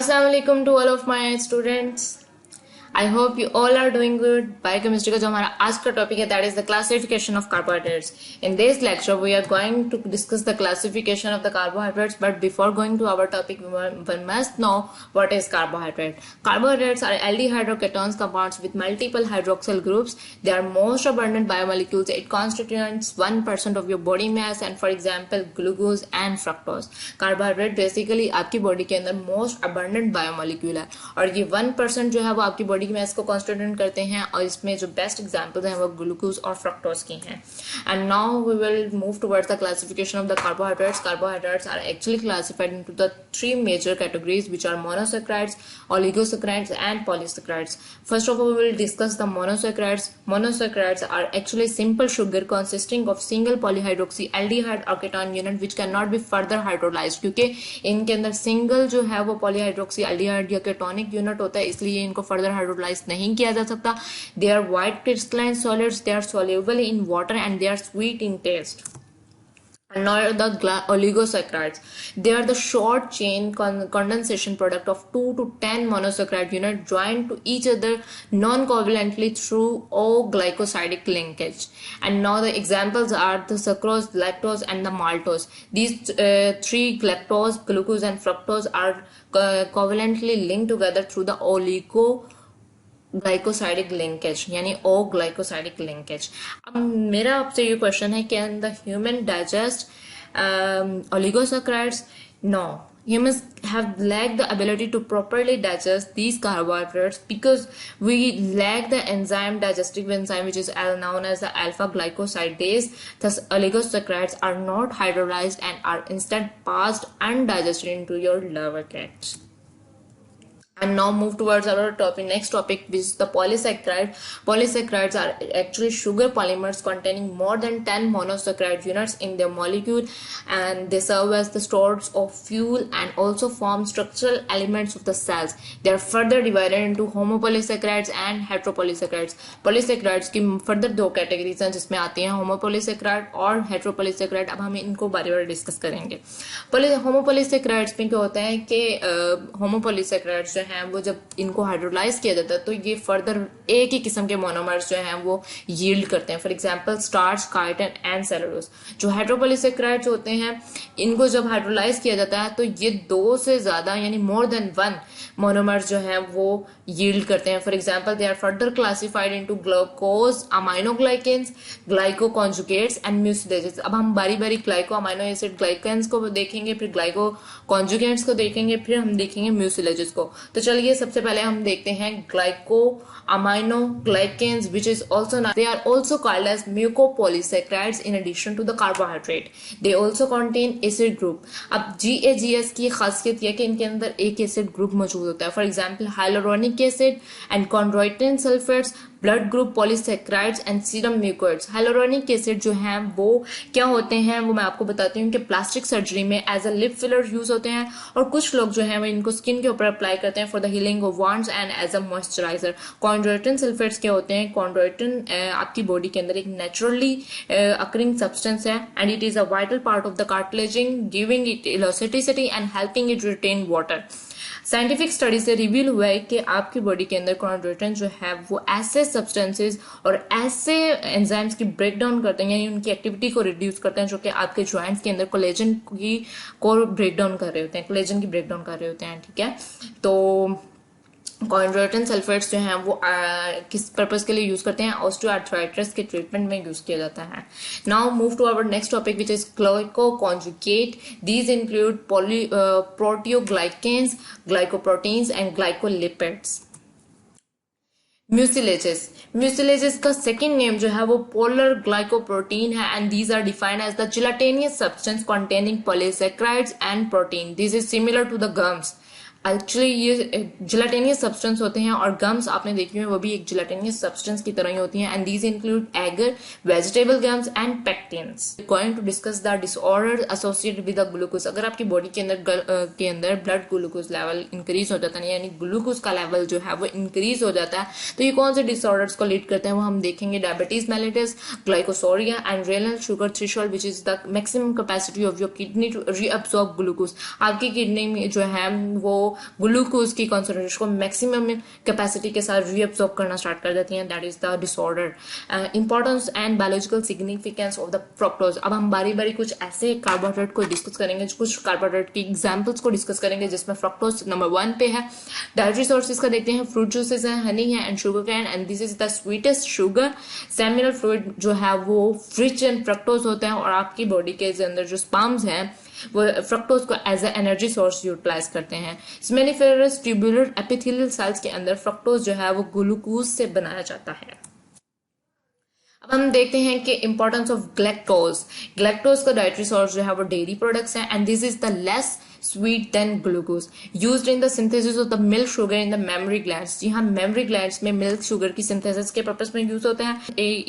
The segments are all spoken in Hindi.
Assalamualaikum to all of my students. I hope you all are doing good. Biochemistry का जो हमारा आज का टॉपिक है that is the classification of carbohydrates. In this lecture we are going to discuss the classification of the carbohydrates, but before going to our topic one must know what is carbohydrate. Carbohydrates are aldehyde or ketones compounds with multiple hydroxyl groups. They are most abundant biomolecules. It constitutes 1% of your body mass, and for example glucose and fructose. Carbohydrate basically आपकी बॉडी के अंदर मोस्ट abundant बायोमोलिक्यूल है और ये 1% जो है वो आपकी बॉडी की मास को कॉन्स्टिट्यूट करते हैं और इसमें जो बेस्ट एग्जांपल्स हैं वो ग्लूकोज और फ्रक्टोज की हैं. And now we will move towards the classification of the carbohydrates. Carbohydrates are actually classified into the three major categories, which are monosaccharides, oligosaccharides and polysaccharides. First of all, we will discuss the monosaccharides. Monosaccharides are actually simple sugar consisting of single polyhydroxy aldehyde or ketone unit which cannot be further hydrolyzed, क्योंकि इनके अंदर सिंगल जो है वो पॉलीहाइड्रोक्सी एल्डिहाइड या केटोनिक यूनिट होता है, इसलिए इनको फर्दर हाइड्रोलाइज नहीं किया जा सकता. They are white crystalline solids, they are soluble in water and they are sweet in taste. And now the oligosaccharides. They are the short chain condensation product of 2 to 10 monosaccharide units joined to each other non-covalently through O-glycosidic linkage. And now the examples are the sucrose, lactose and the maltose. These three, lactose, glucose and fructose, are covalently linked together through the glycosidic linkage यानी ओ ग्लाइकोसाइडिक लिंकेज. अब मेरा आपसे ये क्वेश्चन है, can the human digest oligosaccharides? No. Humans have lacked the ability to properly digest these carbohydrates because we lack the digestive enzyme which is known as the alpha glycosidase. Thus oligosaccharides are not hydrolyzed and are instead passed undigested into your lower tract. And now move towards our next topic, which is the polysaccharide. Polysaccharides are actually sugar polymers containing more than 10 monosaccharide units in their molecule, and they serve as the stores of fuel and also form structural elements of the cells. They are further divided into homopolysaccharides and heteropolysaccharides. Polysaccharides की further दो categories हैं जिसमें आती हैं homopolysaccharide और heteropolysaccharide. अब हम इनको बारी बारी डिस्कस करेंगे. homopolysaccharides में क्या होता है कि homopolysaccharides जो हैं वो जब इनको हाइड्रोलाइज किया जाता है तो ये फर्दर एक ही किस्म के मोनोमर्स जो हैं वो यील्ड करते हैं. For example starch, chitin and cellulose. जो हाइड्रोपोलिसैकेराइड्स होते हैं इनको जब हाइड्रोलाइज किया जाता है तो ये दो से ज्यादा यानी मोर देन वन मोनोमर्स जो हैं वो यील्ड करते हैं. For example they are further classified into glucose, aminoglycans, glycoconjugates and mucilages. अब हम बारी बारी ग्लाइको अमाइनो एसिड ग्लाइकेन्स को देखेंगे, फिर ग्लाइको कॉन्जुगेट्स को देखेंगे, फिर हम देखेंगे म्यूसिलेजेस को. तो चलिए सबसे पहले हम देखते हैं glycosaminoglycans which is also they are also called as mucopolysaccharides in addition to the carbohydrate. They also contain acid group. अब GAGS की खासियत यह कि इनके अंदर एक एसिड ग्रुप मौजूद होता है. For example hyaluronic acid and chondroitin sulphates, blood group polysaccharides and serum mucoids. Hyaluronic acid जो हैं वो क्या होते हैं वो मैं आपको बताती हूँ कि प्लास्टिक सर्जरी में as a lip filler use होते हैं और कुछ लोग जो है वो इनको स्किन के ऊपर अप्लाई करते हैं for the healing of wounds and as a moisturiser. Chondroitin sulphates क्या होते हैं? कॉन्ड्रोइटिन आपकी बॉडी के अंदर एक नेचुरली अकरिंग सब्सटेंस है and it is a vital part of the cartilage, giving it elasticity and helping it retain water. Scientific study से रिवील हुआ है कि आपकी बॉडी के अंदर कॉन्ड्रोइटिन जो है वो ऐसे सब्सटेंसेस और ऐसे एंजाइम्स की ब्रेक डाउन करते हैं यानी उनकी एक्टिविटी को रिड्यूस करते हैं जो कि आपके जॉइंट्स के अंदर कोलेजन की को ब्रेक डाउन कर रहे होते हैं, कोलेजन की ब्रेक डाउन कर रहे होते हैं. ठीक है, तो कॉन्ड्रोइटिन सल्फेट्स जो हैं वो किस पर्पस के लिए यूज करते हैं? ऑस्टियोआर्थराइटिस के ट्रीटमेंट में यूज किया जाता है. Now move to our next topic which is glycoconjugate. These include proteoglycans, glycoproteins and glycolipids. Mucilages का सेकेंड नेम जो है वो पोलर ग्लाइकोप्रोटीन है and these are defined as the gelatinous substance containing polysaccharides and protein. This is similar to the gums. Actually ये जिलेटेनियस सब्सटेंस होते हैं और गम्स आपने देखी हुई वो भी एक जिलेटेनियस सब्सटेंस की तरह ही होती हैं. And these include agar, vegetable gums and pectins. Going to discuss the disorder associated with the glucose. अगर आपकी बॉडी के अंदर ब्लड ग्लूकोज लेवल इंक्रीज हो जाता है यानी ग्लूकोज का लेवल जो है वो इंक्रीज हो जाता है तो ये कौन से डिसऑर्डर्स को लीड करते हैं वो हम देखेंगे. Diabetes mellitus, glycosuria and renal sugar threshold which is the maximum capacity of your kidney to reabsorb glucose. आपकी किडनी में जो है वो ग्लूकोज की कॉन्सेंट्रेशन को मैक्सिमम कैपेसिटी के साथ रीअब्सॉर्ब करना स्टार्ट कर देती हैं. That is the disorder. Importance and biological significance of the fructose. अब हम बारी बारी कुछ ऐसे कार्बोहाइड्रेट को डिस्कस करेंगे, कुछ कार्बोहाइड्रेट की एग्जाम्पल्स को डिस्कस करेंगे जिसमें फ्रक्टोज नंबर 1 पे है. डायट्री सोर्सेज का देखते हैं. फ्रूट जूसेस है, हनी है and sugar cane, and this is the sweetest sugar. Seminal fluid जो है वो रिच इन फ्रक्टोज होते हैं और आपकी बॉडी के अंदर जो स्पर्म्स हैं वो फ्रक्टोज को as a energy source utilize करते हैं. स्मेनिफेरस ट्यूबुलर एपिथेलियल सेल्स के अंदर फ्रक्टोज जो है वो ग्लूकोज से बनाया जाता है. अब हम देखते हैं कि इंपॉर्टेंस ऑफ ग्लैक्टोज. ग्लैक्टोज का डाइटरी सोर्स जो है वो डेयरी प्रोडक्ट्स है, and this is the less sweet than glucose used in the synthesis of the milk sugar in the mammary glands. जी हाँ, mammary glands में milk sugar की synthesis के purpose में use होते हैं.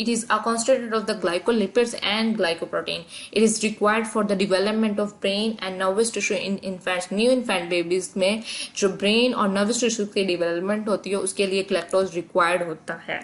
It is a constituent of the glycolipids and glycoprotein. It is required for the development of brain and nervous tissue in infants. New infant babies में जो brain और nervous tissue की development होती है उसके लिए glucose required होता है.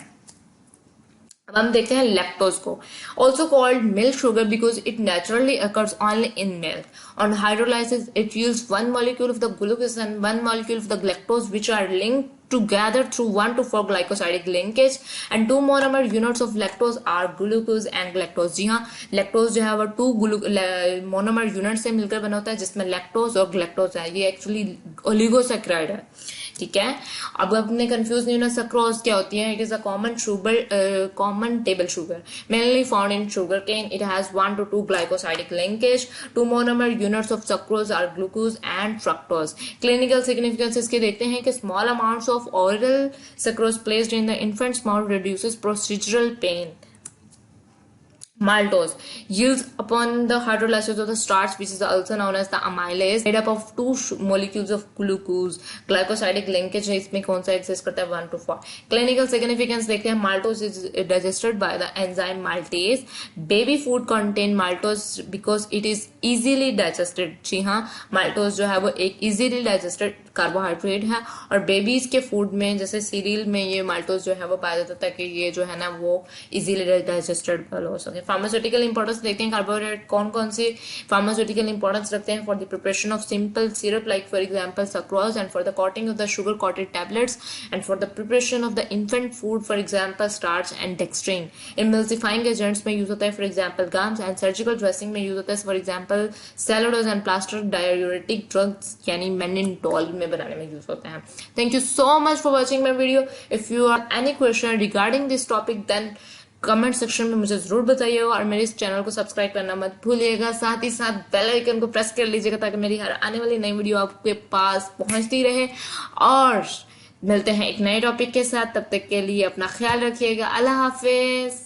अब हम देखते हैं लैक्टोज को. Also called milk sugar because it naturally occurs only in milk. On hydrolysis it yields one molecule of the glucose and one molecule of the galactose which are linked together through 1 to 4 glycosidic linkage, and 2 monomer units of lactose are glucose and galactose. जी हाँ, लैक्टोज जो है वो 2 मोनोमर यूनिट से मिलकर बना होता है जिसमें लैक्टोज और ग्लैक्टोज है. ये एक्चुअली ओलिगोसैकेराइड है. ठीक है, अब अपने कंफ्यूज नहीं होना. सक्रोज क्या होती है? It is a common table sugar mainly found in sugar cane. It has 1 to 2 glycosidic linkage. 2 monomer units of sucrose are glucose and fructose. Clinical significance इसके देखते हैं कि small amounts of oral sucrose placed in the infant's mouth reduces procedural pain. Maltose yields upon the hydrolysis of the starch, which is also known as the amylase, made up of 2 molecules of glucose. Glycosidic linkage है इसमें कौन सा exist करता है? 1 to 4. Clinical significance देखते हैं. Maltose is digested by the enzyme maltase. Baby food contain maltose because it is easily digested. जी हाँ, maltose जो है वो एक easily digested कार्बोहाइड्रेट है और बेबीज के फूड में जैसे सीरियल में ये माल्टोज जो है वो पाया जाता है ताकि ये जो है ना वो इजीली डाइजेस्टेड हो सके. फार्मास्यूटिकल इंपॉर्टेंस देखते हैं. कार्बोहाइड्रेट कौन कौन से फार्मास्यूटिकल इंपॉर्टेंस रखते हैं? For the preparation of simple syrup like for example sucrose, and for the coating of the sugar coated tablets, and for the preparation of the infant food for example starch and dextrin. Emulsifying agents में यूज होता है for example gums, and surgical dressing में यूज होता है for example cellulose and plaster diuretic drugs यानी मेनिनटॉल में बनाने में यूज होते हैं. Thank you so much for watching my video. If you are any question regarding this topic then comment section में मुझे जरूर बताइएगा और मेरे इस चैनल को सब्सक्राइब करना मत भूलिएगा. साथ ही साथ बेल आइकन को प्रेस कर लीजिएगा ताकि मेरी हर आने वाली नई वीडियो आपके पास पहुंचती रहे. और मिलते हैं एक नए टॉपिक के साथ. तब तक के लिए अपना ख्याल रखिएगा. अल्लाह हाफिज.